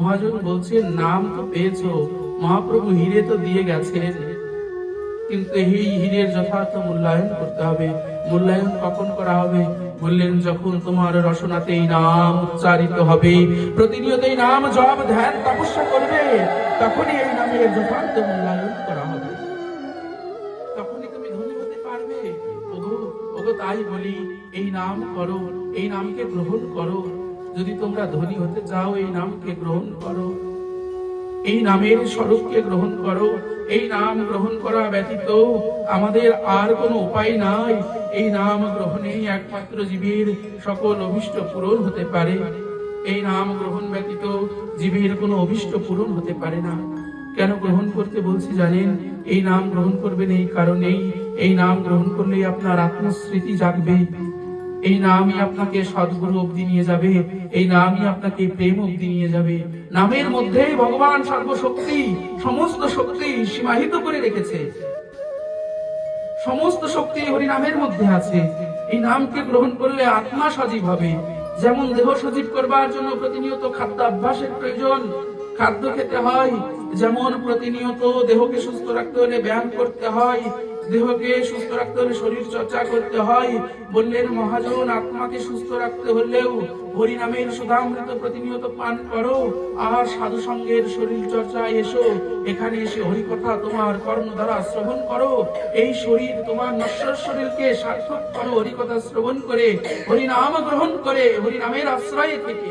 মহাজন বলছেন, নাম তো পেয়েছো, মহাপ্রভু হিরে তো দিয়ে গেছেন, কিন্তু এই হীরের যথার্থ মূল্যায়ন করতে হবে। মূল্যায়ন কখন করা হবে? বললেন, যখন তোমার রসনাতে এই নাম উচ্চারিত হবে, প্রতিনিয়ত এই নাম জপ ধ্যান তপস্যা করবে, তখনই এই নামের যথার্থ মূল্যায়ন করা হবে, তখনই তুমি ধনী হতে পারবে। ওগো ওগো, তাই বলি, এই নাম করো, এই নামকে গ্রহণ করো। যদি তোমরা ধনী হতে চাও, এই নামকে গ্রহণ করো, এই নামের স্বরূপকে গ্রহণ করো। এই নাম গ্রহণ করা ব্যতীত আমাদের আর কোনো উপায় নাই। এই নাম গ্রহণেই একমাত্র জীবের সকল অভিষ্ট পূরণ হতে পারে। এই নাম গ্রহণ ব্যতীত জীবের কোনো অভিষ্ট পূরণ হতে পারে না। কেন গ্রহণ করতে বলছি জানেন? এই নাম গ্রহণ করবেন এই কারণেই, এই নাম গ্রহণ করলেই আপনার আত্মস্মৃতি জাগবে, এই নামই আপনাকে সদ্গুরু অবধি নিয়ে যাবে, এই নামই আপনাকে প্রেম অবধি নিয়ে যাবে। নামের মধ্যে ভগবান সর্বশক্তি, সমস্ত শক্তি সীমাহিত করে রেখেছে, সমস্ত শক্তি হরি নামের মধ্যে আছে। এই নামকে গ্রহণ করলে আত্মা সজীব হবে। যেমন দেহ সজীব করবার জন্য প্রতিনিয়ত খাদ্যাভ্যাসের প্রয়োজন, খাদ্য খেতে হয়, যেমন প্রতিনিয়ত দেহকে সুস্থ রাখতে হলে ব্যায়াম করতে হয়, দেহকে সুস্থ রাখতে হলে শরীর চর্চা করতে হয়, বললেন মহাজন আত্মাকে সুস্থ রাখতে হলেও হরি নামের সুধামৃত প্রতিনিয়ত পান করো, আর সাধু সঙ্গের শরীর চর্চায় এসো। এখানে এসে হরি কথা তোমার কর্ণ দ্বারা শ্রবণ করো। এই শরীর তোমার নশ্বর শরীরকে সার্থক করো হরি কথা শ্রবণ করে, হরি নাম গ্রহণ করে, হরি নামের আশ্রয়ে থেকে।